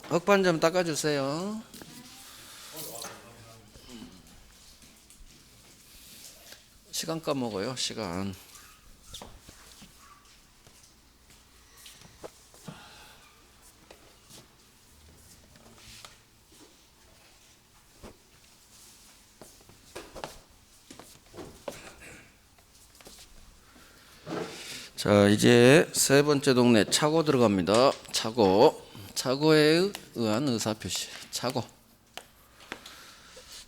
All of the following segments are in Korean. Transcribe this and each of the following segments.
흑판 좀 닦아주세요. 시간 까먹어요, 시간. 자, 이제 세 번째 동네 차고 들어갑니다. 차고에 의한 의사표시.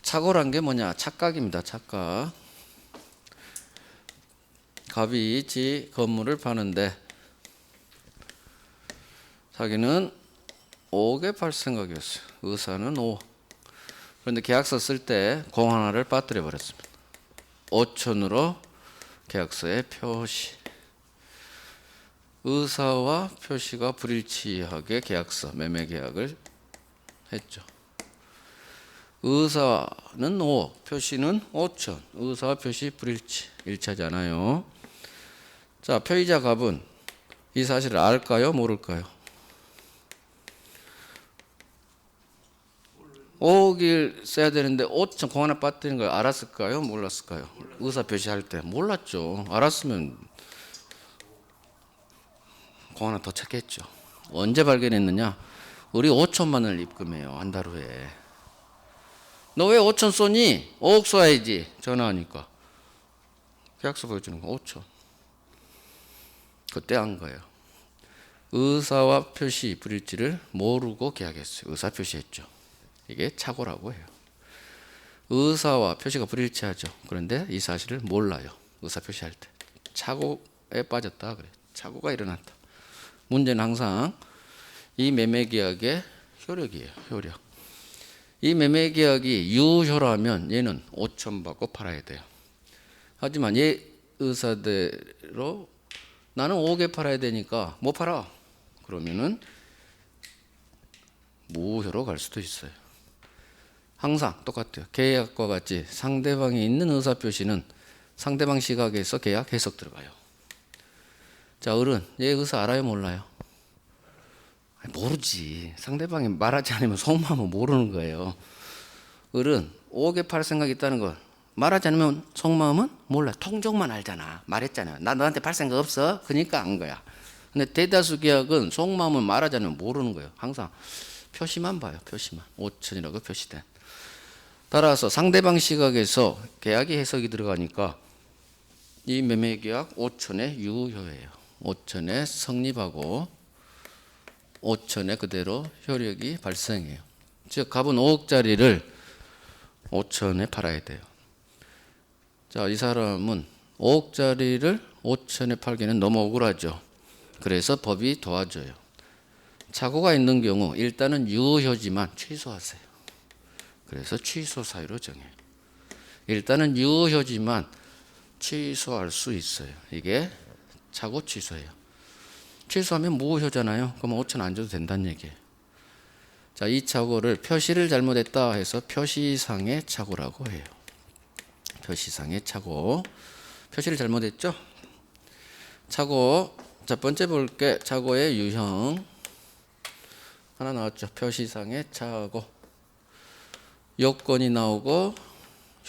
차고란 게 뭐냐? 착각입니다. 착각. 갑이 지 건물을 파는데 자기는 5억에 팔 생각이었어요. 의사는 5억. 그런데 계약서 쓸 때 공 하나를 빠뜨려 버렸습니다. 5천으로 계약서에 표시. 의사와 표시가 불일치하게 계약서, 매매 계약을 했죠. 의사는 5억, 표시는 5천. 의사와 표시 불일치, 일치하잖아요. 자, 표의자 갑은 이 사실을 알까요? 모를까요? 5억을 써야 되는데 5천 공 하나 빠뜨린 걸 알았을까요? 몰랐을까요? 의사 표시할 때 몰랐죠. 알았으면 공 하나 더 찾겠죠. 언제 발견했느냐? 우리 5천만을 입금해요. 한 달 후에. 너 왜 5천 쏘니? 5억 쏘야지. 전화하니까. 계약서 보여주는 거 5천. 그때 한 거예요. 의사와 표시 불일치를 모르고 계약했어요. 의사 표시했죠. 이게 착오라고 해요. 의사와 표시가 불일치하죠. 그런데 이 사실을 몰라요. 의사 표시할 때. 착오에 빠졌다 그래. 착오가 일어났다. 문제는 항상 이 매매 계약의 효력이에요. 효력. 이 매매 계약이 유효라면 얘는 5천 받고 팔아야 돼요. 하지만 얘 의사대로 나는 5억에 팔아야 되니까 못 팔아. 그러면은 무효로 갈 수도 있어요. 항상 똑같아요. 계약과 같이 상대방이 있는 의사표시는 상대방 시각에서 계약 해석 들어가요. 자, 어른, 얘 의사 알아요? 몰라요? 모르지. 상대방이 말하지 않으면 속마음은 모르는 거예요. 어른, 5억에 팔 생각이 있다는 걸 말하지 않으면 속마음은 몰라. 통정만 알잖아. 말했잖아요. 나 너한테 팔 생각 없어. 그러니까 안 거야. 근데 대다수 계약은 속마음은 말하지 않으면 모르는 거예요. 항상 표시만 봐요. 표시만. 5천이라고 표시된. 따라서 상대방 시각에서 계약이 해석이 들어가니까 이 매매 계약 5천에 유효해요. 5천에 성립하고 5천에 그대로 효력이 발생해요. 즉 갑은 5억짜리를 5천에 팔아야 돼요. 자, 이 사람은 5억짜리를 5천에 팔기는 너무 억울하죠. 그래서 법이 도와줘요. 착오가 있는 경우 일단은 유효지만 취소하세요. 그래서 취소 사유로 정해요. 일단은 유효지만 취소할 수 있어요. 이게 착오 취소예요. 취소하면 무효잖아요. 그럼 5천 안 줘도 된다는 얘기예요. 자, 이 착오를 표시를 잘못했다 해서 표시상의 착오라고 해요. 표시상의 착오. 표시를 잘못했죠? 착오. 첫 번째 볼게. 착오의 유형. 하나 나왔죠. 표시상의 착오. 요건이 나오고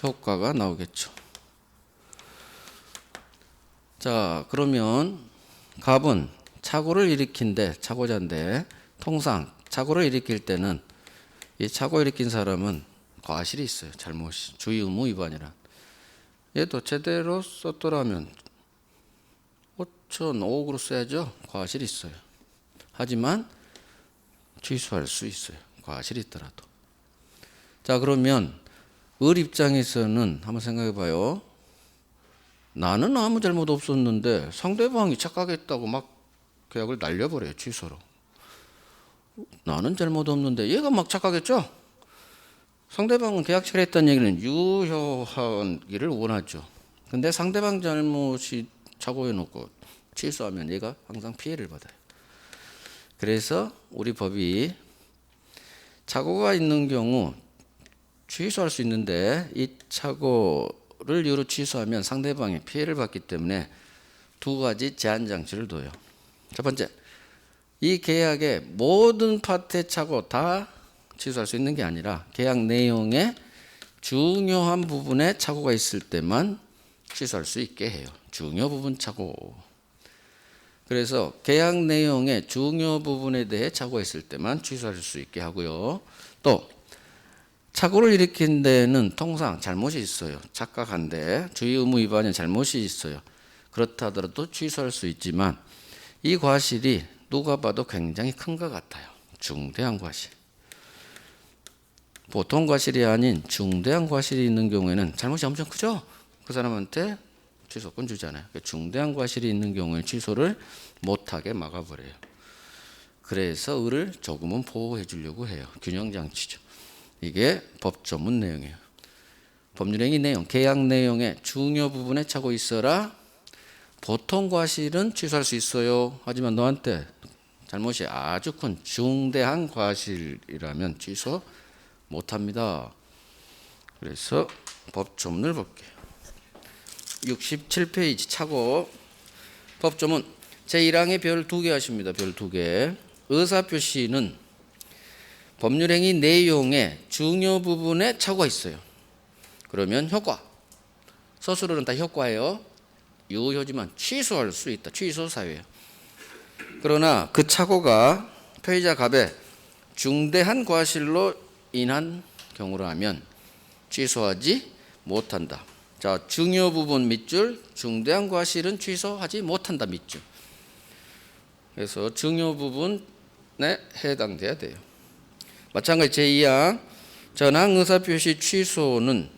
효과가 나오겠죠. 자, 그러면 갑은 착오를 일으킨데 착오자인데 통상 착오를 일으킬 때는 이 착오 일으킨 사람은 과실이 있어요. 잘못이. 주의 의무 위반이란. 얘도 제대로 썼더라면 5천 5억으로 써야죠. 과실이 있어요. 하지만 취소할 수 있어요. 과실이 있더라도. 자, 그러면 을 입장에서는 한번 생각해 봐요. 나는 아무 잘못 없었는데 상대방이 착각했다고 막 계약을 날려버려요. 취소로. 나는 잘못 없는데 얘가 막 착각했죠. 상대방은 계약 체결했다는 얘기는 유효하기를 원하죠. 근데 상대방 잘못이 착오해놓고 취소하면 얘가 항상 피해를 받아요. 그래서 우리 법이 착오가 있는 경우 취소할 수 있는데 이 착오를 이유로 취소하면 상대방이 피해를 받기 때문에 두 가지 제한 장치를 둬요. 첫 번째, 이 계약의 모든 파트의 착오 다 취소할 수 있는 게 아니라 계약 내용의 중요한 부분에 착오가 있을 때만 취소할 수 있게 해요. 중요 부분 착오. 그래서 계약 내용의 중요 부분에 대해 착오가 있을 때만 취소할 수 있게 하고요. 또 착오를 일으킨 데는 통상 잘못이 있어요. 착각한데 주의 의무 위반에 잘못이 있어요. 그렇다 하더라도 취소할 수 있지만 이 과실이 누가 봐도 굉장히 큰 것 같아요. 중대한 과실. 보통 과실이 아닌 중대한 과실이 있는 경우에는 잘못이 엄청 크죠? 그 사람한테 취소권 주잖아요. 중대한 과실이 있는 경우에는 취소를 못하게 막아버려요. 그래서 을을 조금은 보호해 주려고 해요. 균형장치죠. 이게 법조문 내용이에요. 법률행위 내용, 계약 내용의 중요 부분에 착오 있어라. 보통 과실은 취소할 수 있어요. 하지만 너한테 잘못이 아주 큰 중대한 과실이라면 취소 못합니다. 그래서 법조문을 볼게요. 67페이지 착오. 법조문 제1항에 별 2개 하십니다. 별 2개. 의사표시는 법률행위 내용의 중요 부분에 착오가 있어요. 그러면 효과. 서술어는 다 효과예요. 유효지만 취소할 수 있다. 취소 사유예요. 그러나 그 착오가 피해자 갑의 중대한 과실로 인한 경우라면 취소하지 못한다. 자, 중요 부분 밑줄, 중대한 과실은 취소하지 못한다 밑줄. 그래서 중요 부분에 해당돼야 돼요. 마찬가지 제2항 전항 의사표시 취소는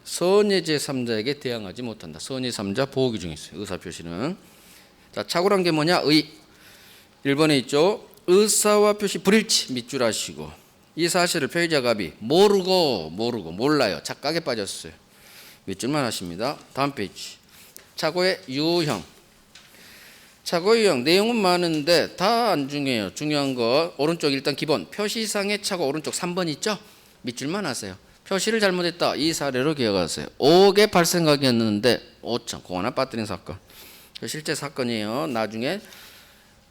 선의 제3자에게 대항하지 못한다. 선의 3자 보호기 중에 있어요. 의사표시는. 자, 착오란 게 뭐냐? 1번에 있죠. 의사와 표시 불일치 밑줄 하시고 이 사실을 피해자 갑이 모르고 몰라요. 착각에 빠졌어요. 밑줄만 하십니다. 다음 페이지. 착오의 유형. 착오의 유형 내용은 많은데 다 안 중요해요. 중요한 거 오른쪽 일단 기본 표시상의 착오 오른쪽 3번 있죠. 밑줄만 하세요. 표시를 잘못했다. 이 사례로 기억하세요. 5개 발생각이었는데 5천 공 하나 빠뜨린 사건. 실제 사건이에요. 나중에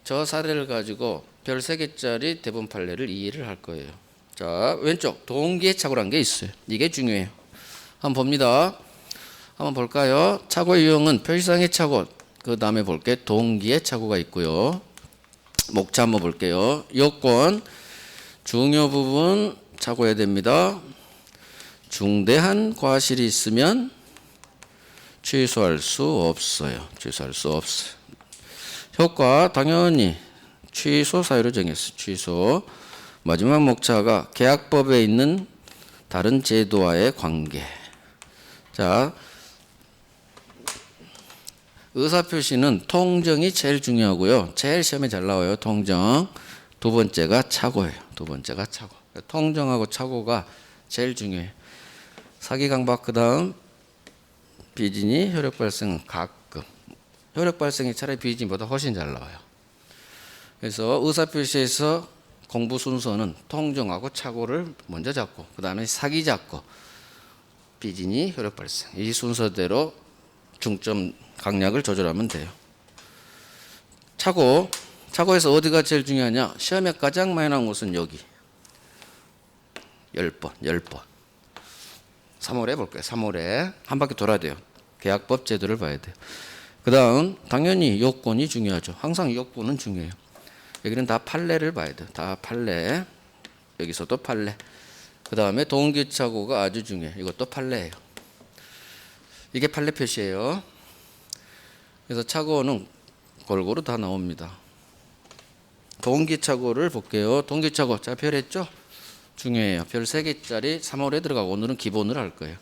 저 사례를 가지고 별 3개짜리 대본 판례를 이해를 할 거예요. 자, 왼쪽 동기의 착오란 게 있어요. 이게 중요해요. 한번 봅니다. 한번 볼까요? 착오의 유형은 표시상의 착오, 그 다음에 볼게 동기의 착오가 있고요. 목차 한번 볼게요. 요건 중요 부분 착오해야 됩니다. 중대한 과실이 있으면 취소할 수 없어요. 취소할 수 없어요. 효과 당연히 취소 사유로 정했어요. 취소. 마지막 목차가 계약법에 있는 다른 제도와의 관계. 자, 의사표시는 통정이 제일 중요하고요. 제일 시험에 잘 나와요. 통정. 두 번째가 착오예요. 두 번째가 착오. 통정하고 착오가 제일 중요해요. 사기 강박 그 다음 비진이 효력 발생은 가끔. 효력 발생이 차라리 비진보다 훨씬 잘 나와요. 그래서 의사표시에서 공부 순서는 통정하고 착오를 먼저 잡고 그 다음에 사기 잡고 비진이 효력 발생. 이 순서대로 중점 강약을 조절하면 돼요. 착오에서 어디가 제일 중요하냐? 시험에 가장 많이 나온 것은 여기 10번 3월에 볼게요. 3월에 한 바퀴 돌아야 돼요. 계약법 제도를 봐야 돼요. 그 다음 당연히 요건이 중요하죠. 항상 요건은 중요해요. 여기는 다 판례를 봐야 돼요. 다 판례. 여기서도 판례. 그 다음에 동기착오가 아주 중요해요. 이것도 판례예요. 이게 판례 표시예요. 그래서 착오는 골고루 다 나옵니다. 동기착오를 볼게요. 동기착오 자 별했죠? 중요해요. 별 3개짜리 3월에 들어가고 오늘은 기본을 할 거예요.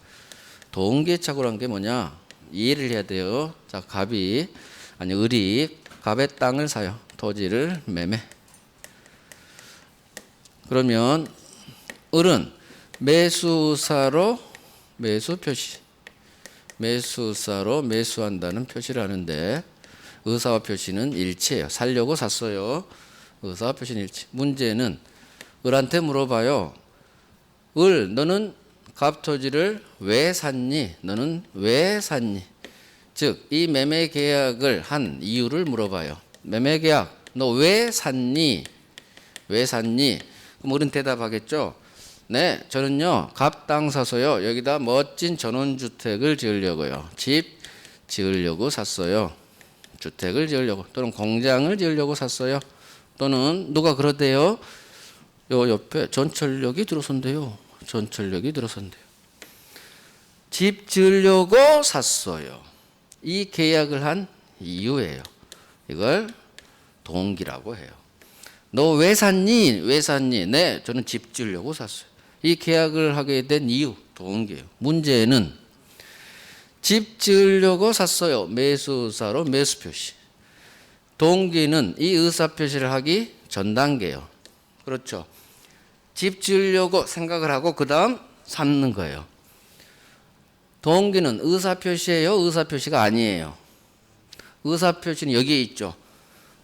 동기착오란 게 뭐냐? 이해를 해야 돼요. 자, 을이 갑의 땅을 사요. 토지를 매매. 그러면 을은 매수사로 매수 표시. 매수사로 매수한다는 표시를 하는데 의사와 표시는 일치해요. 살려고 샀어요. 의사와 표시는 일치. 문제는 을한테 물어봐요. 을, 너는 갑토지를 왜 샀니? 너는 왜 샀니? 즉, 이 매매 계약을 한 이유를 물어봐요. 매매 계약, 너 왜 샀니? 왜 샀니? 그럼 우린 대답하겠죠. 네, 저는요 갑 땅 사서요 여기다 멋진 전원주택을 지으려고요. 집 지으려고 샀어요. 주택을 지으려고 또는 공장을 지으려고 샀어요. 또는 누가 그러대요. 요 옆에 전철역이 들어선대요. 전철역이 들어선대요. 집 지으려고 샀어요. 이 계약을 한 이유예요. 이걸 동기라고 해요. 너 왜 샀니? 왜 샀니? 네, 저는 집 지으려고 샀어요. 이 계약을 하게 된 이유, 동기예요. 문제는 집 지으려고 샀어요. 매수사로 매수 표시. 동기는 이 의사 표시를 하기 전 단계예요. 그렇죠. 집 지으려고 생각을 하고 그 다음 샀는 거예요. 동기는 의사 표시예요? 의사 표시가 아니에요. 의사 표시는 여기에 있죠.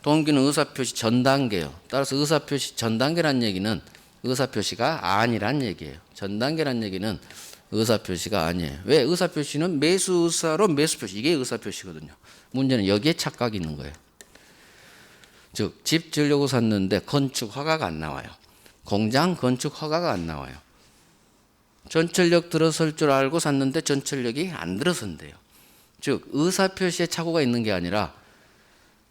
동기는 의사 표시 전 단계예요. 따라서 의사 표시 전 단계란 얘기는 의사 표시가 아니란 얘기예요. 전 단계란 얘기는 의사 표시가 아니에요. 왜? 의사 표시는 매수사로 매수 표시. 이게 의사 표시거든요. 문제는 여기에 착각이 있는 거예요. 즉, 집 지으려고 샀는데 건축 허가가 안 나와요. 공장 건축 허가가 안 나와요. 전철역 들어설 줄 알고 샀는데 전철역이 안 들어선대요. 즉, 의사 표시에 착오가 있는 게 아니라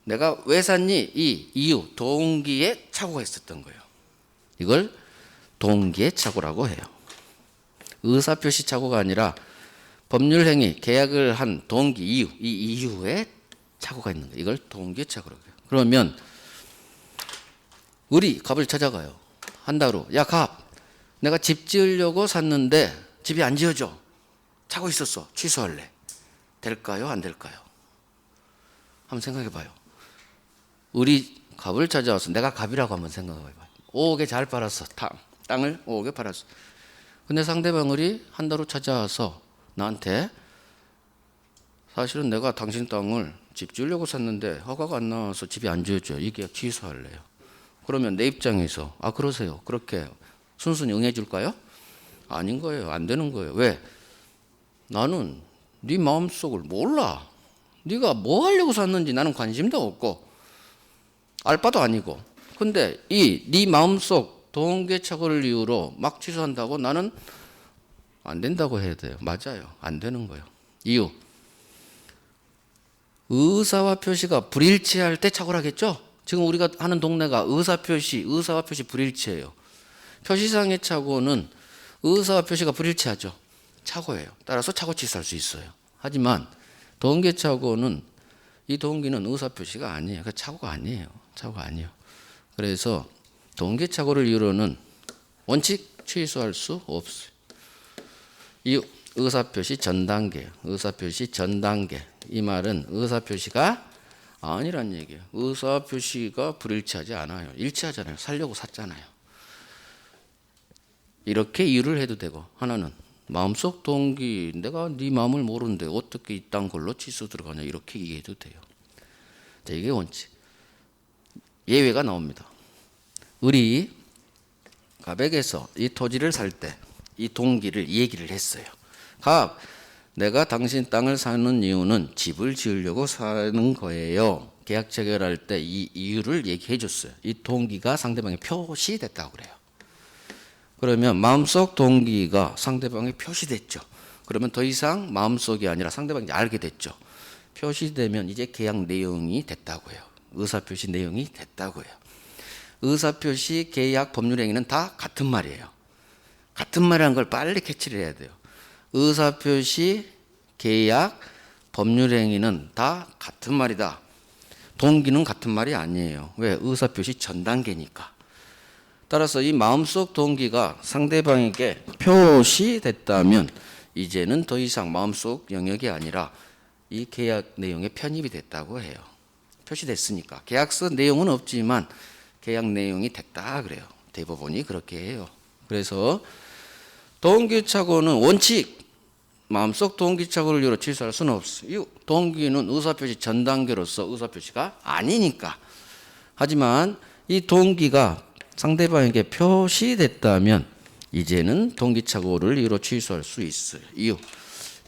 내가 왜 샀니? 이 이유, 동기에 착오가 있었던 거예요. 이걸 동기의 착오라고 해요. 의사표시 착오가 아니라 법률행위, 계약을 한 동기, 이유, 이 이유에 착오가 있는 거예요. 이걸 동기의 착오라고 해요. 그러면 우리 갑을 찾아가요. 한다로, 야 갑, 내가 집 지으려고 샀는데 집이 안 지어져. 착오 있었어. 취소할래. 될까요? 안 될까요? 한번 생각해 봐요. 우리 갑을 찾아와서 내가 갑이라고 한번 생각해 봐요. 5억에 잘 팔았어. 땅을 5억에 팔았어. 근데 상대방이 한 달로 찾아와서 나한테 사실은 내가 당신 땅을 집 지으려고 샀는데 허가가 안 나와서 집이 안 지어져요. 이 계약 취소할래요. 그러면 내 입장에서 아 그러세요. 그렇게 순순히 응해 줄까요? 아닌 거예요. 안 되는 거예요. 왜? 나는 네 마음속을 몰라. 네가 뭐 하려고 샀는지 나는 관심도 없고 알 바도 아니고. 근데 이 네 마음속 동계착오를 이유로 막 취소한다고 나는 안 된다고 해야 돼요. 맞아요. 안 되는 거예요. 이유. 의사와 표시가 불일치할 때 착오를 하겠죠? 지금 우리가 하는 동네가 의사와 표시 불일치예요. 표시상의 착오는 의사와 표시가 불일치하죠. 착오예요. 따라서 착오 취소할 수 있어요. 하지만 동계착오는 이 동기는 의사 표시가 아니에요. 그 착오가 아니에요. 착오가 아니에요. 그래서 동계착오를 이유로는 원칙 취소할 수 없어요. 이 의사표시 전 단계예요. 의사표시 전 단계. 이 말은 의사표시가 아니란 얘기예요. 의사표시가 불일치하지 않아요. 일치하잖아요. 살려고 샀잖아요. 이렇게 이유를 해도 되고 하나는 마음속 동기 내가 네 마음을 모르는데 어떻게 이 땅 걸로 취소 들어가냐 이렇게 이해해도 돼요. 자, 이게 원칙. 예외가 나옵니다. 우리 갑에게서 이 토지를 살 때 이 동기를 얘기를 했어요. 갑, 내가 당신 땅을 사는 이유는 집을 지으려고 사는 거예요. 계약 체결할 때 이 이유를 얘기해 줬어요. 이 동기가 상대방에 표시됐다고 그래요. 그러면 마음속 동기가 상대방에 표시됐죠. 그러면 더 이상 마음속이 아니라 상대방이 알게 됐죠. 표시되면 이제 계약 내용이 됐다고요. 의사표시 내용이 됐다고요. 의사표시, 계약, 법률행위는 다 같은 말이에요. 같은 말이라는 걸 빨리 캐치를 해야 돼요. 의사표시, 계약, 법률행위는 다 같은 말이다. 동기는 같은 말이 아니에요. 왜? 의사표시 전 단계니까. 따라서 이 마음속 동기가 상대방에게 표시됐다면 이제는 더 이상 마음속 영역이 아니라 이 계약 내용에 편입이 됐다고 해요. 표시됐으니까. 계약서 내용은 없지만 계약 내용이 됐다 그래요. 대법원이 그렇게 해요. 그래서 동기착오는 원칙 마음속 동기착오를 이유로 취소할 수는 없어요. 이 동기는 의사표시 전 단계로서 의사표시가 아니니까. 하지만 이 동기가 상대방에게 표시됐다면 이제는 동기착오를 이유로 취소할 수 있어요. 이유.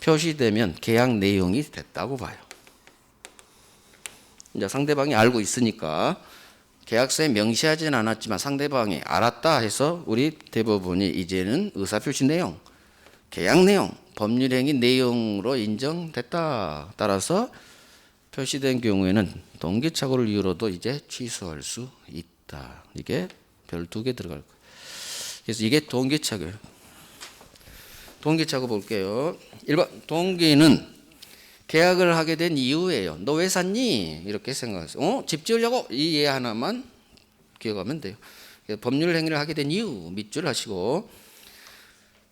표시되면 계약 내용이 됐다고 봐요. 이제 상대방이 알고 있으니까 계약서에 명시하지는 않았지만 상대방이 알았다 해서 우리 대법원이 이제는 의사표시 내용, 계약 내용, 법률행위 내용으로 인정됐다. 따라서 표시된 경우에는 동기착오를 이유로도 이제 취소할 수 있다. 이게 별 2개 들어갈 거예요. 그래서 이게 동기착오예요. 동기착오 볼게요. 1번 동기는 계약을 하게 된 이유예요. 너 왜 샀니? 이렇게 생각하세요. 집 지으려고? 이 예 하나만 기억하면 돼요. 법률행위를 하게 된 이유 밑줄 하시고,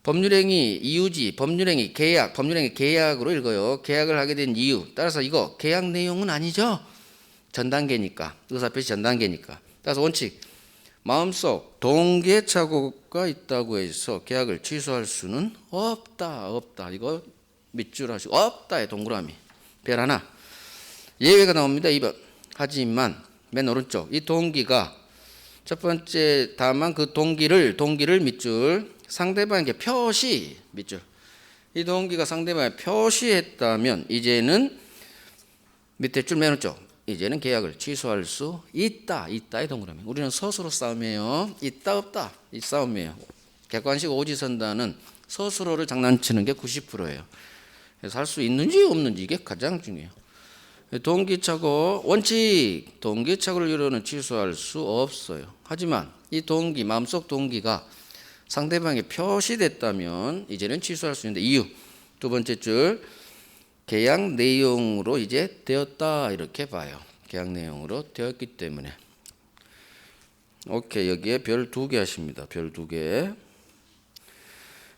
법률행위 이유지, 법률행위 계약, 법률행위 계약으로 읽어요. 계약을 하게 된 이유. 따라서 이거 계약 내용은 아니죠. 전 단계니까, 의사표시 전 단계니까. 따라서 원칙, 마음속 동기착오가 있다고 해서 계약을 취소할 수는 없다. 이거 밑줄 하시고, 없다에 동그라미 별 하나. 예외가 나옵니다. 2번. 하지만 맨 오른쪽 이 동기가 첫 번째 다만 그 동기를 밑줄, 상대방에게 표시 밑줄, 이 동기가 상대방에 표시했다면 이제는 밑에 줄 맨 오른쪽, 이제는 계약을 취소할 수 있다. 있다의 동그라미. 우리는 서술로 싸움이에요. 있다 없다 이 싸움이에요. 객관식 오지선다는 서술어를 장난치는 게 90%예요. 그래서 할 수 있는지 없는지 이게 가장 중요해요. 동기착오 원칙, 동기착오를 이유로는 취소할 수 없어요. 하지만 이 동기, 마음속 동기가 상대방에 표시됐다면 이제는 취소할 수 있는데, 이유 두 번째 줄, 계약 내용으로 이제 되었다 이렇게 봐요. 계약 내용으로 되었기 때문에. 오케이, 여기에 별 2개 하십니다. 별 2개.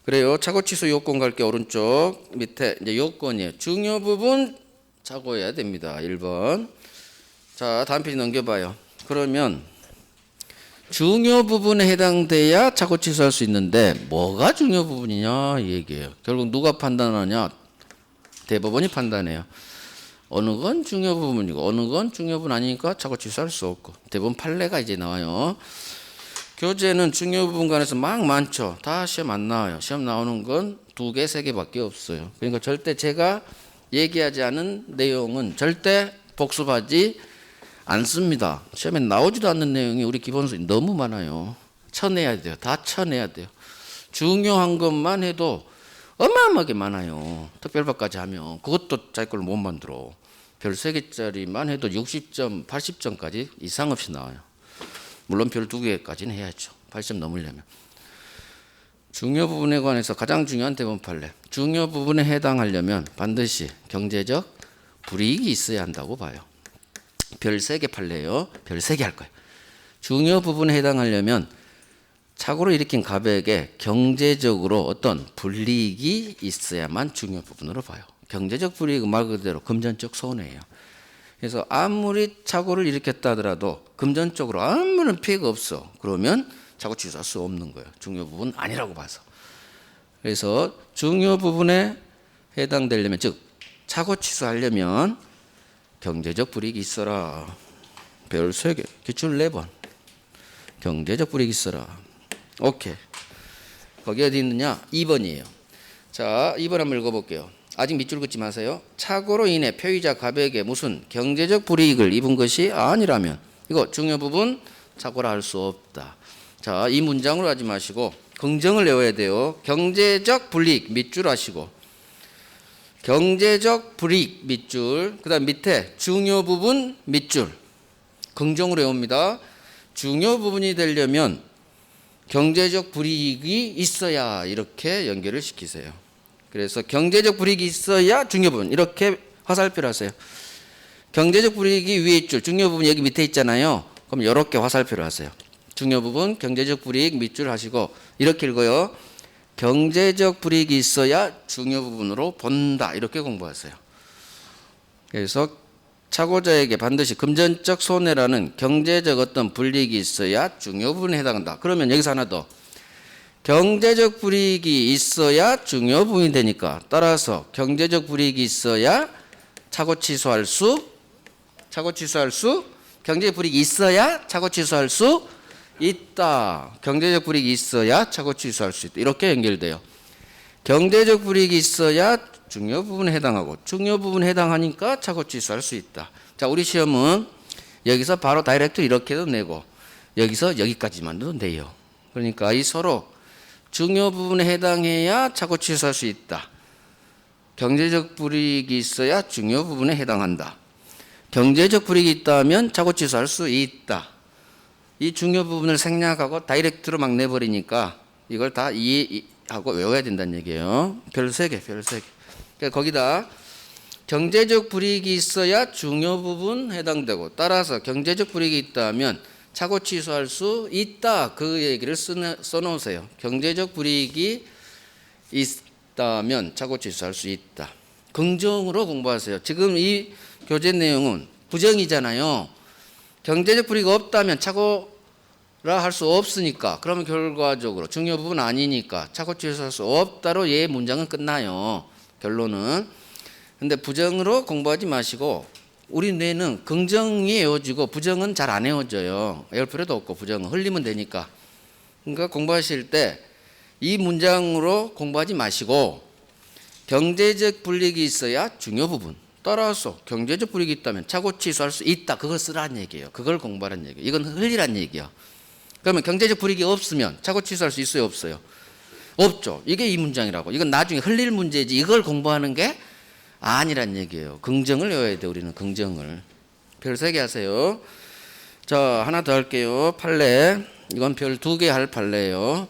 그래요. 착오 취소 요건 갈게. 오른쪽 밑에 이제 요건이에요. 중요 부분 착오해야 됩니다. 1번. 자, 다음 페이지 넘겨봐요. 그러면 중요 부분에 해당돼야 착오 취소할 수 있는데 뭐가 중요 부분이냐 이 얘기예요. 결국 누가 판단하냐? 대법원이 판단해요. 어느 건 중요 부분이고 어느 건 중요 부분 아니니까 착오 취소할 수 없고. 대법원 판례가 이제 나와요. 교재는 중요 부분 간에서 막 많죠. 다 시험 안 나와요. 시험 나오는 건 2개, 3개밖에 없어요. 그러니까 절대 제가 얘기하지 않은 내용은 절대 복습하지 않습니다. 시험에 나오지도 않는 내용이 우리 기본서에 너무 많아요. 쳐내야 돼요. 다 쳐내야 돼요. 중요한 것만 해도 어마어마하게 많아요. 특별반까지 하면 그것도 자기 걸로 못 만들어. 별 3개짜리만 해도 60점, 80점까지 이상 없이 나와요. 물론 별 2개까지는 해야죠. 80점 넘으려면. 중요 부분에 관해서 가장 중요한 대법원 판례. 중요 부분에 해당하려면 반드시 경제적 불이익이 있어야 한다고 봐요. 별 3개 판례예요. 별 3개 할 거예요. 중요 부분에 해당하려면 착오를 일으킨 갑에게 경제적으로 어떤 불이익이 있어야만 중요 부분으로 봐요. 경제적 불이익은 말 그대로 금전적 손해예요. 그래서 아무리 착오를 일으켰다 하더라도 금전적으로 아무런 피해가 없어. 그러면 착오 취소할 수 없는 거예요. 중요 부분 아니라고 봐서. 그래서 중요 부분에 해당되려면, 즉 착오 취소하려면 경제적 불이익이 있어라. 별 3개, 기출 4번. 경제적 불이익이 있어라. 오케이. 거기 어디 있느냐? 2번이에요. 자, 2번 한번 읽어볼게요. 아직 밑줄 긋지 마세요. 착오로 인해 표의자 갑에게 무슨 경제적 불이익을 입은 것이 아니라면, 이거 중요 부분 착오라 할 수 없다. 자, 이 문장으로 하지 마시고 긍정을 외워야 돼요. 경제적 불이익 밑줄 하시고, 경제적 불이익 밑줄, 그 다음 밑에 중요 부분 밑줄, 긍정으로 외웁니다. 중요 부분이 되려면 경제적 불이익이 있어야 이렇게 연결을 시키세요. 그래서 경제적 불이익이 있어야 중요 부분, 이렇게 화살표를 하세요. 경제적 불이익이 위에 있죠. 중요 부분 여기 밑에 있잖아요. 그럼 이렇게 화살표를 하세요. 중요 부분 경제적 불이익 밑줄 하시고 이렇게 읽어요. 경제적 불이익이 있어야 중요 부분으로 본다. 이렇게 공부하세요. 그래서 착오자에게 반드시 금전적 손해라는 경제적 어떤 불이익이 있어야 중요 부분에 해당한다. 그러면 여기서 하나 더. 경제적 불이익이 있어야 중요 부분이 되니까, 따라서 경제적 불이익이 있어야 착오 취소할 수, 경제적 불이익이 있어야 착오 취소할 수 있다. 경제적 불이익이 있어야 착오 취소할 수 있다. 이렇게 연결돼요. 경제적 불이익이 있어야 중요 부분에 해당하고 중요 부분에 해당하니까 착오 취소할 수 있다. 자, 우리 시험은 여기서 바로 다이렉트 이렇게도 내고 여기서 여기까지만도 돼요. 그러니까 이 서로 중요 부분에 해당해야 착오 취소할 수 있다. 경제적 불이익이 있어야 중요 부분에 해당한다. 경제적 불이익이 있다면 착오 취소할 수 있다. 이 중요 부분을 생략하고 다이렉트로 막 내버리니까 이걸 다 이해하고 외워야 된다는 얘기예요. 별 3개, 별 3개. 그러니까 거기다 경제적 불이익이 있어야 중요 부분 해당되고 따라서 경제적 불이익이 있다면 착오 취소할 수 있다. 그 얘기를 써놓으세요. 경제적 불이익이 있다면 착오 취소할 수 있다. 긍정으로 공부하세요. 지금 이 교재 내용은 부정이잖아요. 경제적 불이익이 없다면 착오라 할 수 없으니까 그러면 결과적으로 중요 부분 아니니까 착오 취소할 수 없다로 얘 문장은 끝나요. 결론은. 근데 부정으로 공부하지 마시고 우리 뇌는 긍정이 외워지고 부정은 잘 안 외워져요. 외울 필요도 없고 부정은 흘리면 되니까. 그러니까 공부하실 때 이 문장으로 공부하지 마시고 경제적 불이익이 있어야 중요 부분. 따라서 경제적 불이익이 있다면 착오 취소할 수 있다. 그걸 쓰라는 얘기예요. 그걸 공부하라는 얘기예요. 이건 흘리라는 얘기예요. 그러면 경제적 불이익이 없으면 착오 취소할 수 있어요, 없어요? 없죠. 이게 이 문장이라고. 이건 나중에 흘릴 문제지. 이걸 공부하는 게 아니란 얘기예요. 긍정을 외워야 돼. 우리는 긍정을. 별 3개 하세요. 자, 하나 더 할게요. 판례. 이건 별 2개 할 판례예요.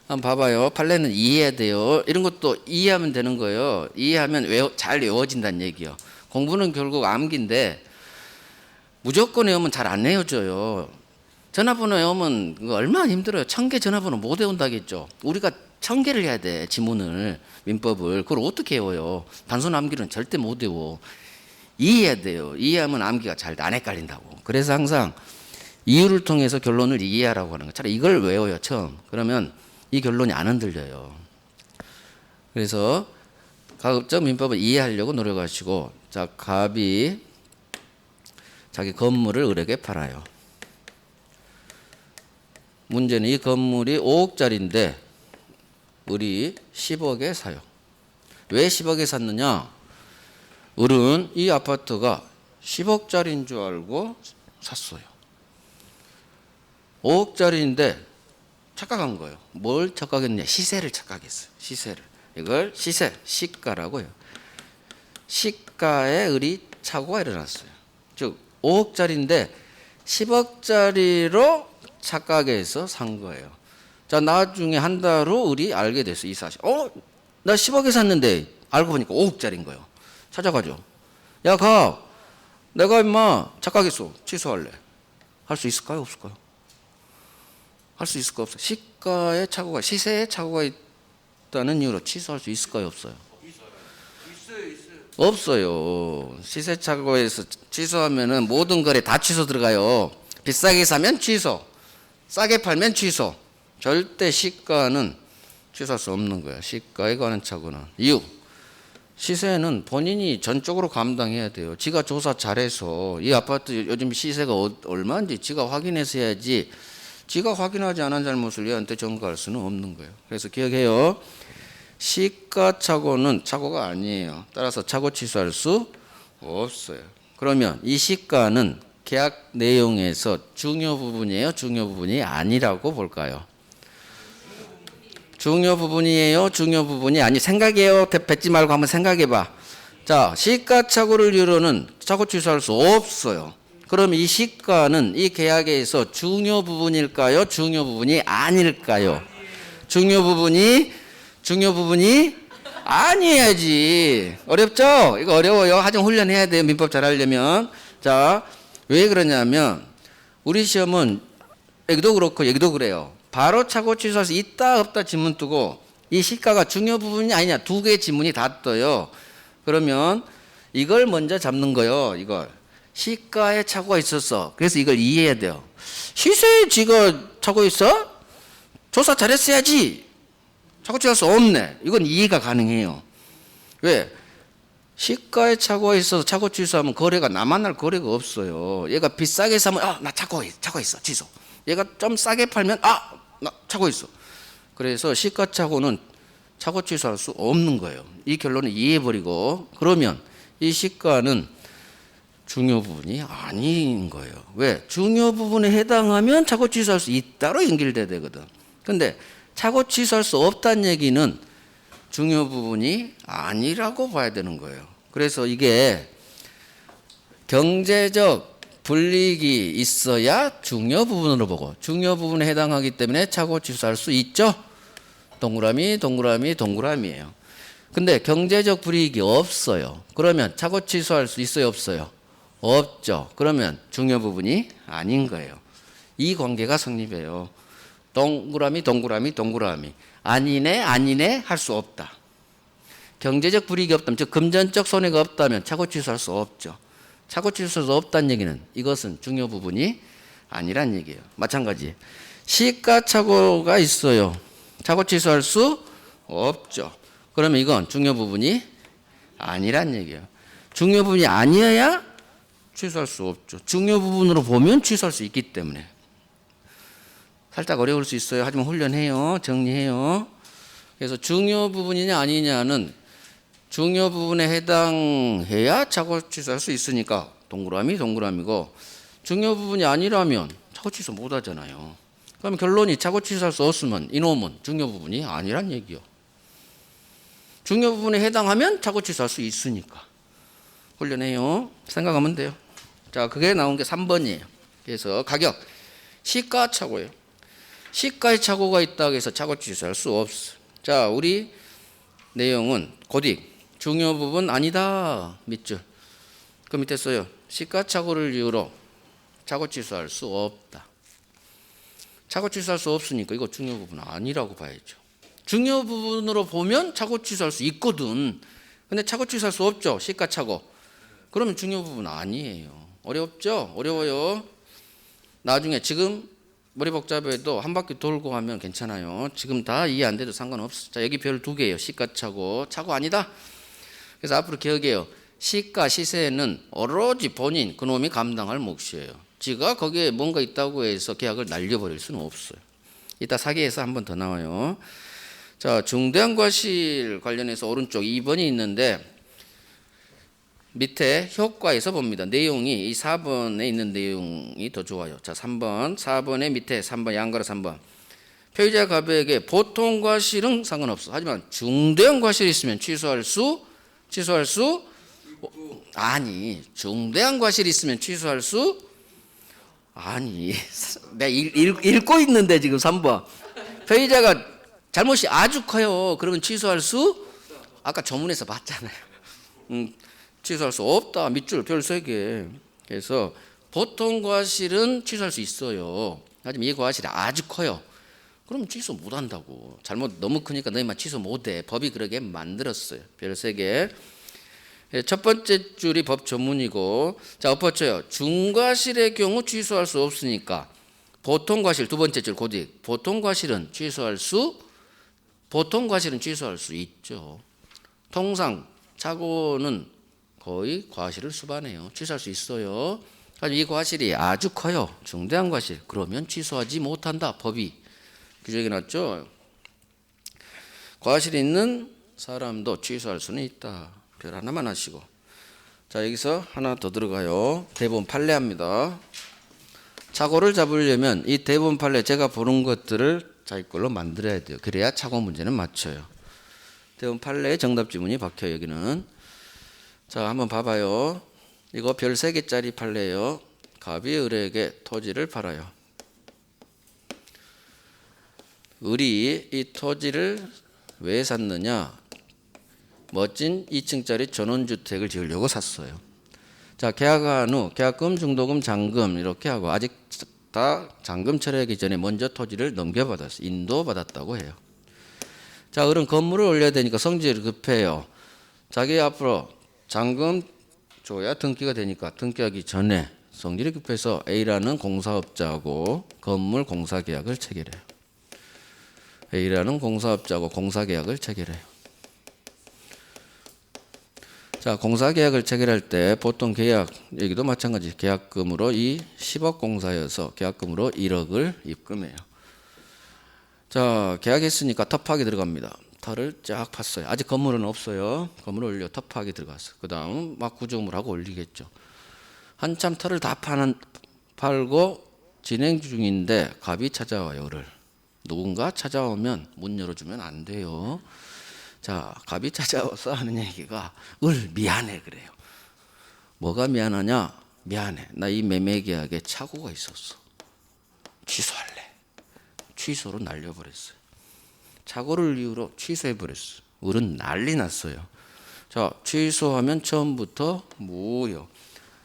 한번 봐봐요. 판례는 이해해야 돼요. 이런 것도 이해하면 되는 거예요. 이해하면 잘 외워진다는 얘기예요. 공부는 결국 암기인데 무조건 외우면 잘 안 외워져요. 전화번호 외우면 얼마나 힘들어요. 1000개 전화번호 못 외운다겠죠. 우리가 1000개를 해야 돼. 지문을, 민법을. 그걸 어떻게 외워요? 단순 암기는 절대 못 외워. 이해해야 돼요. 이해하면 암기가 잘 안 헷갈린다고. 그래서 항상 이유를 통해서 결론을 이해하라고 하는 거. 차라리 이걸 외워요, 처음. 그러면 이 결론이 안 흔들려요. 그래서 가급적 민법을 이해하려고 노력하시고, 자, 갑이 자기 건물을 을에게 팔아요. 문제는 이 건물이 5억짜리인데 을이 10억에 사요. 왜 10억에 샀느냐? 을은 이 아파트가 10억짜리인 줄 알고 샀어요. 5억짜리인데 착각한 거예요. 뭘 착각했냐? 시세를 착각했어요. 시세를. 이걸 시세, 시가라고 해요. 시가에 을이 착오가 일어났어요. 즉 5억짜리인데 10억짜리로 착각해서 산 거예요. 자, 나중에 한 달 후 을이 알게 됐어요. 이 사실. 나 10억에 샀는데 알고 보니까 5억짜리인 거예요. 찾아가죠. 야, 가. 내가 임마 착각했어. 취소할래. 할 수 있을까요? 없을까요? 할 수 있을까? 없어요. 시가에 착오가, 시세에 착오가 있다는 이유로 취소할 수 있을까요? 없어요? 없어요. 시세 착오에서 취소하면은 모든 거래 다 취소 들어가요. 비싸게 사면 취소, 싸게 팔면 취소. 절대 시가는 취소할 수 없는 거예요. 시가에 관한 착오는. 이유. 시세는 본인이 전적으로 감당해야 돼요. 지가 조사 잘해서 이 아파트 요즘 시세가 얼마인지 지가 확인해서 해야지 지가 확인하지 않은 잘못을 얘한테 전가할 수는 없는 거예요. 그래서 기억해요. 시가착오는 착오가 아니에요. 따라서 착오 취소할 수 없어요. 그러면 이 시가는 계약 내용에서 중요 부분이에요? 중요 부분이 아니라고 볼까요? 중요 부분이에요? 중요 부분이 아니. 생각해요. 뱉지 말고 한번 생각해봐. 자, 시가착오를 이유로는 착오 취소할 수 없어요. 그럼 이 시가는 이 계약에서 중요 부분일까요? 중요 부분이 아닐까요? 중요 부분이 아니야지. 어렵죠? 이거 어려워요. 하정 훈련해야 돼요. 민법 잘 하려면. 자, 왜 그러냐면 우리 시험은 여기도 그렇고 여기도 그래요. 바로 착오 취소할 수 있다 없다 지문 뜨고 이 시가가 중요 부분이 아니냐 2개의 지문이 다 떠요. 그러면 이걸 먼저 잡는 거예요. 이걸. 시가에 착오가 있었어. 그래서 이걸 이해해야 돼요. 시세에 지가 착오 있어? 조사 잘했어야지. 착오 취소할 수 없네. 이건 이해가 가능해요. 왜? 시가에 착오가 있어서 착오 취소하면 거래가 나만 할 거래가 없어요. 얘가 비싸게 사면 나 착오 있어. 취소. 얘가 좀 싸게 팔면 나 착오 있어. 그래서 시가 착오는 착오 취소할 수 없는 거예요. 이 결론을 이해해버리고 그러면 이 시가는 중요 부분이 아닌 거예요. 왜? 중요 부분에 해당하면 착오 취소할 수 있다로 연결돼야 되거든. 근데 착오 취소할 수 없다는 얘기는 중요 부분이 아니라고 봐야 되는 거예요. 그래서 이게 경제적 불이익이 있어야 중요 부분으로 보고 중요 부분에 해당하기 때문에 착오 취소할 수 있죠. 동그라미 동그라미 동그라미예요. 근데 경제적 불이익이 없어요. 그러면 착오 취소할 수 있어요 없어요? 없죠. 그러면 중요 부분이 아닌 거예요. 이 관계가 성립해요. 동그라미 동그라미 동그라미. 아니네 아니네 할 수 없다. 경제적 불이익이 없다면 즉 금전적 손해가 없다면 착오 취소할 수 없죠. 착오 취소할 수 없다는 얘기는 이것은 중요 부분이 아니란 얘기예요. 마찬가지 시가착오가 있어요. 착오 취소할 수 없죠. 그러면 이건 중요 부분이 아니란 얘기예요. 중요 부분이 아니어야 취소할 수 없죠. 중요 부분으로 보면 취소할 수 있기 때문에. 살짝 어려울 수 있어요. 하지만 훈련해요. 정리해요. 그래서 중요 부분이냐 아니냐는 중요 부분에 해당해야 착오 취소할 수 있으니까 동그라미 동그라미고 중요 부분이 아니라면 착오 취소 못 하잖아요. 그럼 결론이 착오 취소할 수 없으면 이놈은 중요 부분이 아니란 얘기요. 중요 부분에 해당하면 착오 취소할 수 있으니까. 훈련해요. 생각하면 돼요. 자, 그게 나온 게 3번이에요. 그래서 가격, 시가착오예요. 시가의 착오가 있다고 해서 착오 취소할 수 없어. 자, 우리 내용은 고딕 중요 부분 아니다 밑줄. 그 밑에 써요. 시가착오를 이유로 착오 취소할 수 없다. 착오 취소할 수 없으니까 이거 중요 부분 아니라고 봐야죠. 중요 부분으로 보면 착오 취소할 수 있거든. 근데 착오 취소할 수 없죠. 시가착오. 그러면 중요 부분 아니에요. 어렵죠? 어려워요. 나중에 지금 머리 복잡해도 한 바퀴 돌고 하면 괜찮아요. 지금 다 이해 안 돼도 상관없어. 자, 여기 별 2개예요. 시가착오. 착오 아니다. 그래서 앞으로 기억해요. 시가 시세는 오로지 본인 그놈이 감당할 몫이에요. 지가 거기에 뭔가 있다고 해서 계약을 날려버릴 수는 없어요. 이따 사기에서 한 번 더 나와요. 자, 중대한 과실 관련해서 오른쪽 2번이 있는데 밑에 효과에서 봅니다. 내용이 이 4번에 있는 내용이 더 좋아요. 자, 3번, 4번의 밑에 3번, 양가로 3번. 표의자 갑에게 보통 과실은 상관없어. 하지만 중대한 과실이 있으면 취소할 수 아니, 중대한 과실이 있으면 취소할 수 아니. 내가 읽고 있는데 지금 3번. 표의자가 잘못이 아주 커요. 그러면 취소할 수 아까 조문에서 봤잖아요. 취소할 수 없다. 밑줄 별 3개. 그래서 보통 과실은 취소할 수 있어요. 하지만 이 과실이 아주 커요. 그럼 취소 못 한다고. 잘못 너무 크니까 너희만 취소 못 해. 법이 그러게 만들었어요. 별 3개. 첫 번째 줄이 법 조문이고, 자, 엎어쳐요. 중과실의 경우 취소할 수 없으니까 보통 과실 두 번째 줄 고딕. 보통 과실은 취소할 수 있죠. 통상 착오는 거의 과실을 수반해요. 취소할 수 있어요. 이 과실이 아주 커요. 중대한 과실. 그러면 취소하지 못한다. 법이 규정해 놨죠. 과실이 있는 사람도 취소할 수는 있다. 별 하나만 하시고. 자, 여기서 하나 더 들어가요. 대본 판례합니다. 착오를 잡으려면 이 대본 판례 제가 보는 것들을 자기 걸로 만들어야 돼요. 그래야 착오 문제는 맞춰요. 대본 판례에 정답 지문이 박혀요. 여기는. 자, 한번 봐봐요. 이거 별 3개짜리 판례예요. 갑이 을에게 토지를 팔아요. 을이 이 토지를 왜 샀느냐? 멋진 2층짜리 전원주택을 지으려고 샀어요. 자, 계약한 후 계약금, 중도금, 잔금 이렇게 하고 아직 다 잔금 처리하기 전에 먼저 토지를 넘겨받았어요. 인도받았다고 해요. 자, 을은 건물을 올려야 되니까 성질이 급해요. 자기 앞으로 잔금 줘야 등기가 되니까 등기하기 전에 성질이 급해서 A라는 공사업자하고 건물 공사계약을 체결해요. A라는 공사업자하고 공사계약을 체결해요. 자, 공사계약을 체결할 때 보통 계약, 여기도 마찬가지 계약금으로 이 10억 공사여서 계약금으로 1억을 입금해요. 자, 계약했으니까 터프하게 들어갑니다. 터를 쫙 팠어요. 아직 건물은 없어요. 건물을 올려 터프하게 들어갔어요. 그 다음 막 구조물하고 올리겠죠. 한참 털을 다 팔고 진행 중인데 갑이 찾아와요. 을을. 누군가 찾아오면 문 열어주면 안 돼요. 자, 갑이 찾아와서 하는 얘기가 을 미안해 그래요. 뭐가 미안하냐? 미안해. 나 이 매매 계약에 착오가 있었어. 취소할래. 취소로 날려버렸어요. 착오를 이유로 취소해버렸어요. 을은 난리 났어요. 자, 취소하면 처음부터 뭐요?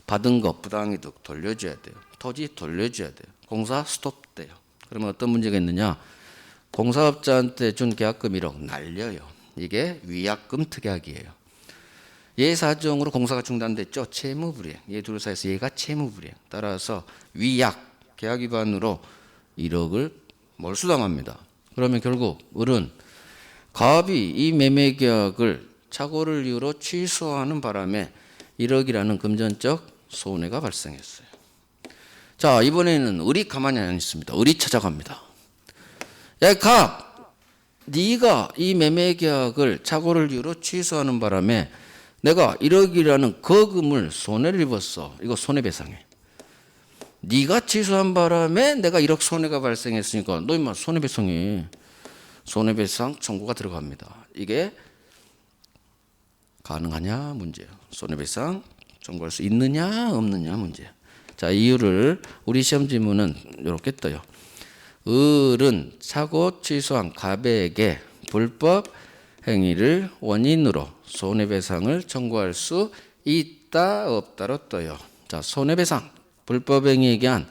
받은 거 부당이득 돌려줘야 돼요. 토지 돌려줘야 돼요. 공사 스톱돼요. 그러면 어떤 문제가 있느냐? 공사업자한테 준 계약금 1억 날려요. 이게 위약금 특약이에요. 얘 사정으로 공사가 중단됐죠. 채무불이행. 얘 둘 사이에서 얘가 채무불이행. 따라서 위약 계약 위반으로 1억을 몰수당합니다. 그러면 결국 을은 갑이 이 매매 계약을 착오를 이유로 취소하는 바람에 1억이라는 금전적 손해가 발생했어요. 자, 이번에는 을이 가만히 안 있습니다. 을이 찾아갑니다. 야, 갑! 네가 이 매매 계약을 착오를 이유로 취소하는 바람에 내가 1억이라는 거금을 손해를 입었어. 이거 손해배상해. 네가 취소한 바람에 내가 1억 손해가 발생했으니까 너 임마 손해배상해. 손해배상 청구가 들어갑니다. 이게 가능하냐 문제예요. 손해배상 청구할 수 있느냐 없느냐 문제예요. 자, 이유를 우리 시험 지문은 이렇게 떠요. 을은 착오 취소한 갑에게 불법 행위를 원인으로 손해배상을 청구할 수 있다 없다로 떠요. 자, 손해배상 불법 행위에 대한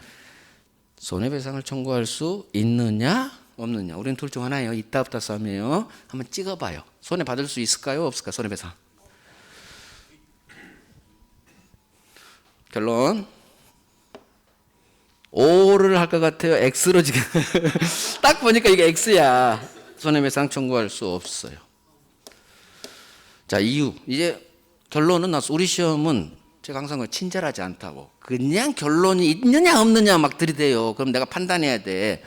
손해배상을 청구할 수 있느냐 없느냐. 우리는 둘 중 하나예요. 있다 없다 싸움이에요. 한번 찍어봐요. 손해 받을 수 있을까요 없을까요? 손해배상. 결론 O를 할 것 같아요. X로 지금 딱 보니까 이게 X야. 손해배상 청구할 수 없어요. 자, 이유. 이제 결론은 나서 우리 시험은 제가 항상 친절하지 않다고. 그냥 결론이 있느냐 없느냐 막 들이대요. 그럼 내가 판단해야 돼.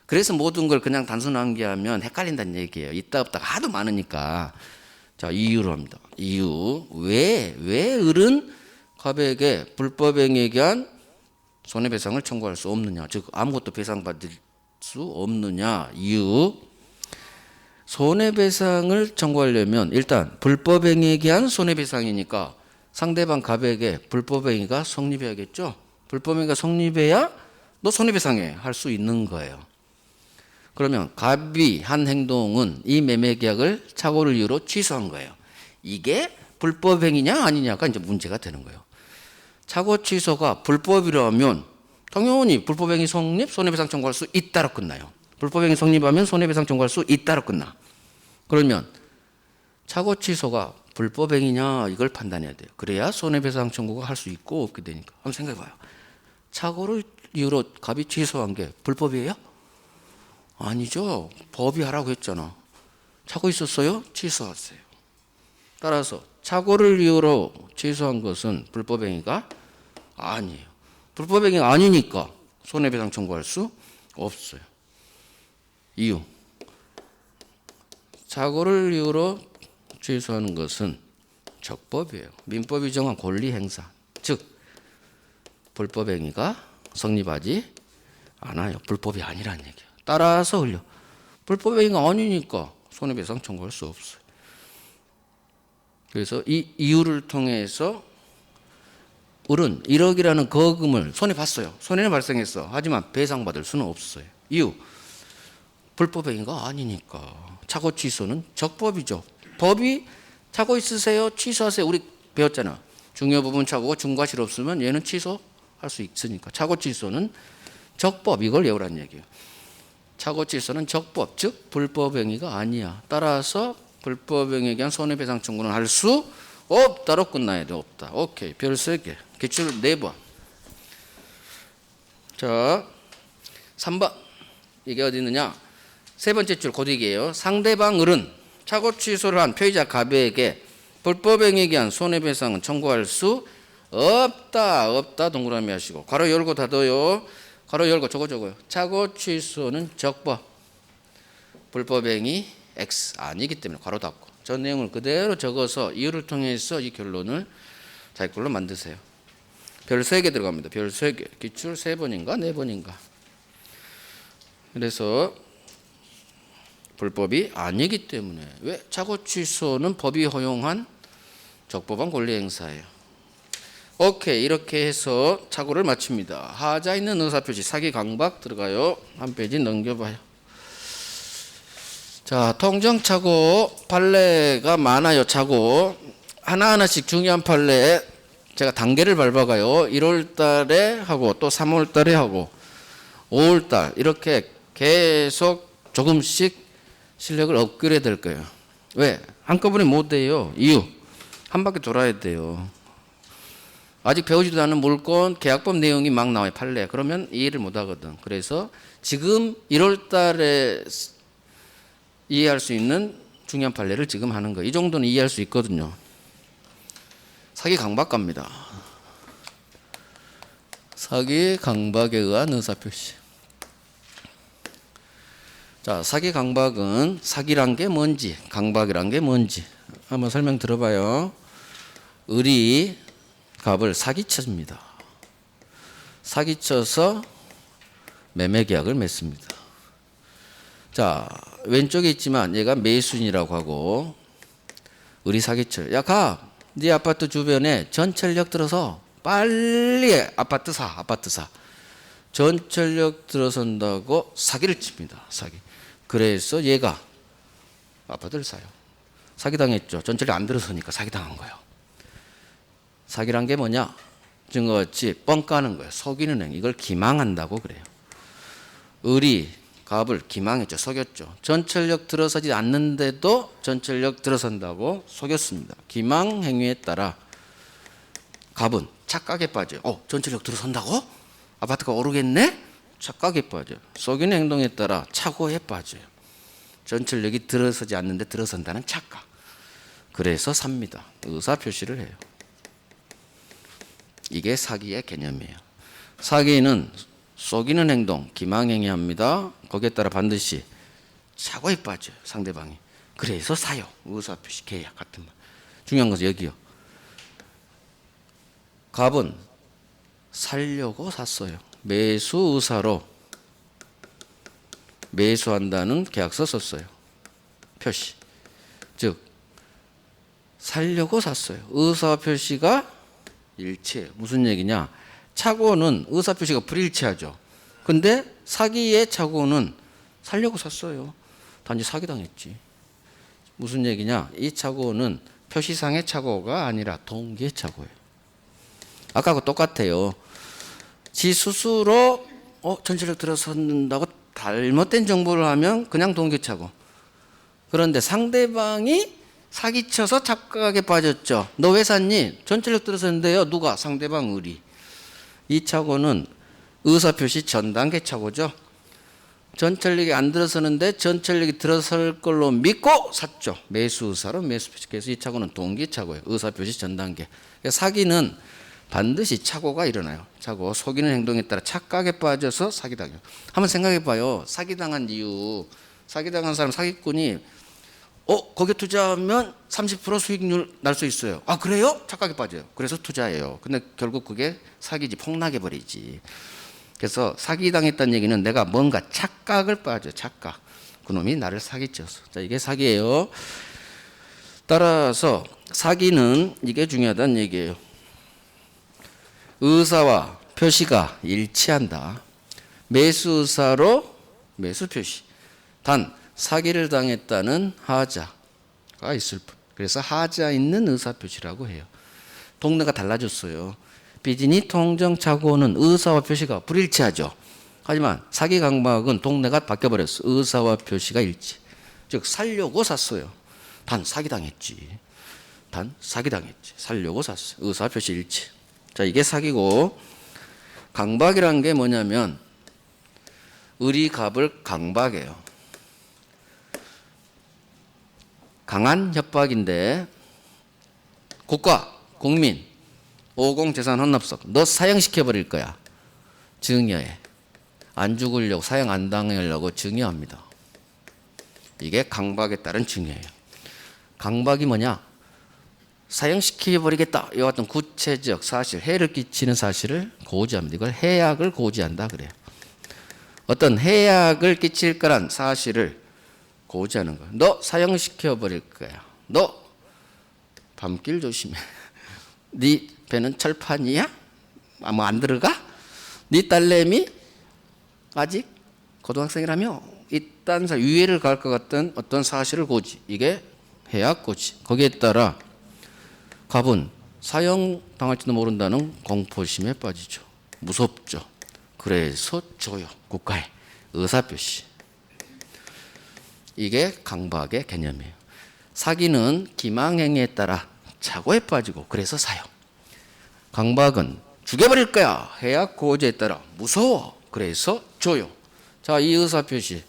그래서 모든 걸 그냥 단순 암기하면 헷갈린다는 얘기예요. 있다 없다가 하도 많으니까. 자, 이유로 합니다. 이유. 왜 을은 갑에게 불법행위에 대한 손해배상을 청구할 수 없느냐. 즉 아무것도 배상받을 수 없느냐. 이유. 손해배상을 청구하려면 일단 불법행위에 대한 손해배상이니까 상대방 갑에게 불법행위가 성립해야겠죠. 불법행위가 성립해야 너 손해배상해 할 수 있는 거예요. 그러면 갑이 한 행동은 이 매매계약을 착오를 이유로 취소한 거예요. 이게 불법행위냐 아니냐가 이제 문제가 되는 거예요. 착오 취소가 불법이라면 당연히 불법행위 성립, 손해배상 청구할 수 있다로 끝나요. 불법행위 성립하면 손해배상 청구할 수 있다로 끝나. 그러면 착오 취소가 불법행위냐 이걸 판단해야 돼요. 그래야 손해배상 청구가 할 수 있고 없게 되니까. 한번 생각해봐요. 착오를 이유로 갑이 취소한 게 불법이에요? 아니죠. 법이 하라고 했잖아. 착오 있었어요? 취소하세요. 따라서 착오를 이유로 취소한 것은 불법행위가 아니에요. 불법행위가 아니니까 손해배상 청구할 수 없어요. 이유. 착오를 이유로 취소하는 것은 적법이에요. 민법이 정한 권리행사. 즉 불법행위가 성립하지 않아요. 불법이 아니라는 얘기예요. 따라서 흘려. 불법행위가 아니니까 손해배상 청구할 수 없어요. 그래서 이 이유를 통해서 을은 1억이라는 거금을 손해봤어요. 손해는 발생했어. 하지만 배상받을 수는 없어요. 이유. 불법행위가 아니니까. 착오 취소는 적법이죠. 법이 착오 있으세요? 취소하세요. 우리 배웠잖아. 중요 부분 착오가 중과실 없으면 얘는 취소할 수 있으니까. 착오 취소는 적법. 이걸 외우라는 얘기예요. 착오 취소는 적법. 즉 불법행위가 아니야. 따라서 불법행위에 대한 손해배상 청구는 할 수 없다로 끝나야 돼. 없다. 오케이. 별 3개. 기출 4번. 자, 3번. 이게 어디 있느냐? 세 번째 줄 고딕이에요. 상대방 을은 착오 취소를 한 피해자 갑에게 불법행위에 의한 손해배상은 청구할 수 없다. 없다. 동그라미 하시고 괄호 열고 닫아요. 괄호 열고 적어요. 착오 취소는 적법. 불법행위 X 아니기 때문에 괄호 닫고 전 내용을 그대로 적어서 이유를 통해서 이 결론을 자기 걸로 만드세요. 별 3개 들어갑니다. 별 3개. 기출 3번인가 4번인가. 그래서 불법이 아니기 때문에. 왜? 착오 취소는 법이 허용한 적법한 권리 행사예요. 오케이. 이렇게 해서 착오를 마칩니다. 하자 있는 의사표시 사기 강박 들어가요. 한 페이지 넘겨봐요. 자, 통정 착오 판례가 많아요. 착오 하나하나씩 중요한 판례에 제가 단계를 밟아가요. 1월 달에 하고 또 3월 달에 하고 5월 달 이렇게 계속 조금씩 실력을 업그레이드 될 거예요. 왜? 한꺼번에 못 돼요. 이유. 한 바퀴 돌아야 돼요. 아직 배우지도 않은 물권 계약법 내용이 막 나와요. 판례. 그러면 이해를 못 하거든. 그래서 지금 1월 달에 이해할 수 있는 중요한 판례를 지금 하는 거예요. 이 정도는 이해할 수 있거든요. 사기 강박갑니다. 사기 강박에 의한 의사표시. 자, 사기 강박은 사기란 게 뭔지, 강박이란 게 뭔지 한번 설명 들어봐요. 을이 갑을 사기쳐줍니다. 사기쳐서 매매 계약을 맺습니다. 자, 왼쪽에 있지만 얘가 매수인이라고 하고 을이 사기쳐요. 야, 가! 네 아파트 주변에 전철역 들어서 빨리 아파트 사. 전철역 들어선다고 사기를 칩니다. 사기. 그래서 얘가 아파트를 사요. 사기당했죠. 전철역 안 들어서니까 사기당한 거예요. 사기란 게 뭐냐? 증거같이 뻥 까는 거예요. 속이는 행. 이걸 기망한다고 그래요. 을이 갑을 기망했죠. 속였죠. 전철역 들어서지 않는데도 전철역 들어선다고 속였습니다. 기망 행위에 따라 갑은 착각에 빠져요. 전철역 들어선다고? 아파트가 오르겠네? 착각에 빠져요. 속이는 행동에 따라 착오에 빠져요. 전철역이 들어서지 않는데 들어선다는 착각. 그래서 삽니다. 의사표시를 해요. 이게 사기의 개념이에요. 사기는 속이는 행동, 기망행위 합니다. 거기에 따라 반드시 착오에 빠져요. 상대방이. 그래서 사요. 의사표시, 계약 같은 말. 중요한 것은 여기요. 갑은 살려고 샀어요. 매수 의사로 매수한다는 계약서 썼어요. 표시. 즉 살려고 샀어요. 의사표시가 일치해요. 무슨 얘기냐? 착오는 의사표시가 불일치하죠. 근데 사기의 착오는 살려고 샀어요. 단지 사기당했지. 무슨 얘기냐? 이 착오는 표시상의 착오가 아니라 동기의 착오예요. 아까하고 똑같아요. 지 스스로 전철역 들어선다고 잘못된 정보를 하면 그냥 동기의 착오. 그런데 상대방이 사기쳐서 착각에 빠졌죠. 너 왜 샀니? 전철역 들어섰는데요. 누가? 상대방 을이. 이 착오는 의사표시 전단계 착오죠. 전철역이 안 들어서는데 전철역이 들어설 걸로 믿고 샀죠. 매수 의사로 매수표시. 그래서 이 착오는 동기 착오예요. 의사표시 전단계. 사기는 반드시 착오가 일어나요. 착오. 속이는 행동에 따라 착각에 빠져서 사기당해요. 한번 생각해 봐요. 사기당한 이유. 사기당한 사람, 사기꾼이 거기에 투자하면 30% 수익률 날 수 있어요. 아, 그래요? 착각에 빠져요. 그래서 투자해요. 근데 결국 그게 사기지, 폭락해버리지. 그래서 사기당했다는 얘기는 내가 뭔가 착각을 빠져, 착각. 그놈이 나를 사기쳤어. 자, 이게 사기예요. 따라서 사기는 이게 중요하다는 얘기예요. 의사와 표시가 일치한다. 매수 의사로 매수 표시. 단 사기를 당했다는 하자가 있을 뿐. 그래서 하자 있는 의사표시라고 해요. 동네가 달라졌어요. 비즈니 통정 착오는 의사와 표시가 불일치하죠. 하지만 사기 강박은 동네가 바뀌어버렸어. 의사와 표시가 일치. 즉 살려고 샀어요. 단 사기당했지. 살려고 샀어요. 의사와 표시 일치. 자, 이게 사기고, 강박이란 게 뭐냐면 을이 갑을 강박해요. 강한 협박인데 국가, 국민, 오공재산 헌납석 너 사형시켜버릴 거야. 증여해. 안 죽으려고, 사형 안 당하려고 증여합니다. 이게 강박에 따른 증여예요. 강박이 뭐냐? 사형시켜버리겠다. 이와 같은 구체적 사실, 해를 끼치는 사실을 고지합니다. 이걸 해악을 고지한다 그래요. 어떤 해악을 끼칠 거란 사실을 고지하는 거야. 너 사형시켜버릴 거야. 너 밤길 조심해. 네 배는 철판이야? 아무 안 들어가? 네 딸내미 아직 고등학생이라며 이딴 유해를 가할 것 같던 어떤 사실을 고지. 이게 해악 고지. 거기에 따라 갑은 사형 당할지도 모른다는 공포심에 빠지죠. 무섭죠. 그래서 줘요. 국가에 의사표시. 이게 강박의 개념이에요. 사기는 기망행위에 따라 착오에 빠지고 그래서 사형. 강박은 죽여버릴 거야. 해악 고지에 따라 무서워. 그래서 줘요. 자, 이 의사표시.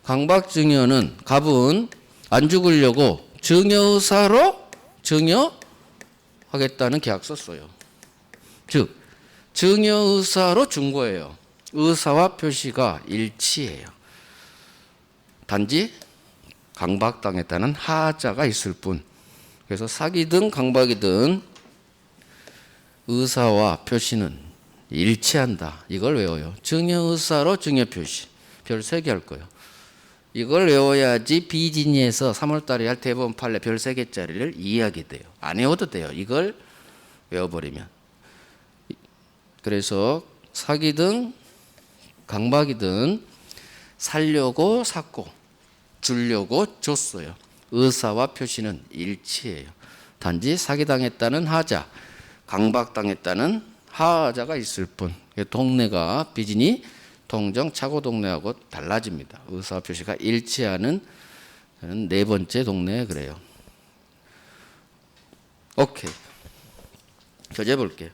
강박 증여는 갑은 안 죽으려고 증여의사로 증여하겠다는 계약서 써요. 즉 증여의사로 준 거예요. 의사와 표시가 일치해요. 단지 강박당했다는 하자가 있을 뿐. 그래서 사기든 강박이든 의사와 표시는 일치한다. 이걸 외워요. 증여의사로 증여표시. 별 3개 할 거예요. 이걸 외워야지 비진리에서 3월달에 할 대법원 판례 별 3개짜리를 이해하게 돼요. 안 외워도 돼요. 이걸 외워버리면. 그래서 사기든 강박이든 살려고 샀고 주려고 줬어요. 의사와 표시는 일치해요. 단지 사기당했다는 하자, 강박당했다는 하자가 있을 뿐. 동네가 비진이 통정 차고 동네하고 달라집니다. 의사와 표시가 일치하는 네 번째 동네 그래요. 오케이. 교재 볼게요.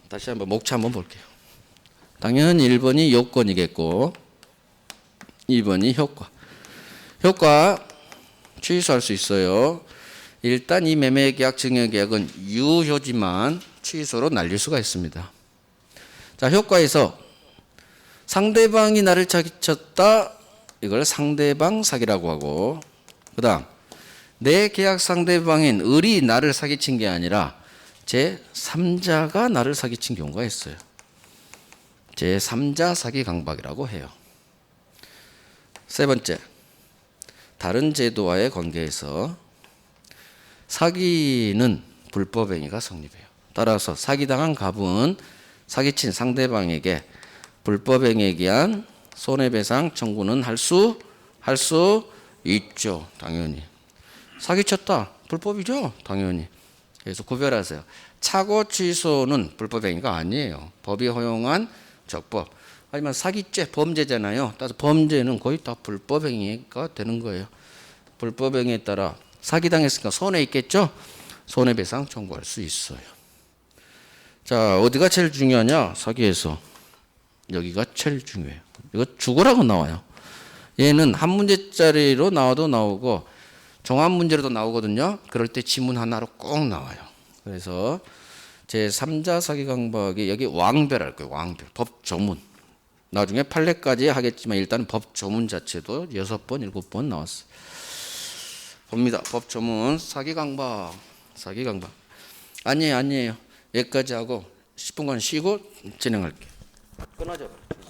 다시 한번 목차 한번 볼게요. 당연히 1번이 요건이겠고 2번이 효과. 효과 취소할 수 있어요. 일단 이 매매계약 증여계약은 유효지만 취소로 날릴 수가 있습니다. 자, 효과에서 상대방이 나를 사기쳤다. 이걸 상대방 사기라고 하고, 그 다음 내 계약 상대방인 을이 나를 사기친 게 아니라 제3자가 나를 사기친 경우가 있어요. 제3자 사기 강박이라고 해요. 세 번째, 다른 제도와의 관계에서 사기는 불법행위가 성립해요. 따라서 사기당한 갑은 사기친 상대방에게 불법행위에 의한 손해배상 청구는 할 수 있죠. 당연히. 사기쳤다. 불법이죠. 당연히. 그래서 구별하세요. 착오 취소는 불법행위가 아니에요. 법이 허용한 적법. 하지만 사기죄 범죄잖아요. 따라서 범죄는 거의 다 불법행위가 되는 거예요. 불법행위에 따라 사기당했으니까 손해 있겠죠. 손해배상 청구할 수 있어요. 자, 어디가 제일 중요하냐? 사기에서 여기가 제일 중요해요. 이거 죽으라고 나와요. 얘는 한 문제짜리로 나와도 나오고 종합 문제로도 나오거든요. 그럴 때 지문 하나로 꼭 나와요. 그래서 제3자 사기 강박이 여기 왕별할 거예요. 왕별. 법 조문. 나중에 판례까지 하겠지만 일단 법 조문 자체도 6번, 7번 나왔어요. 봅니다. 법 조문 사기 강박. 사기 강박. 아니에요. 여기까지 하고 10분간 쉬고 진행할게요. 끊어져 버려.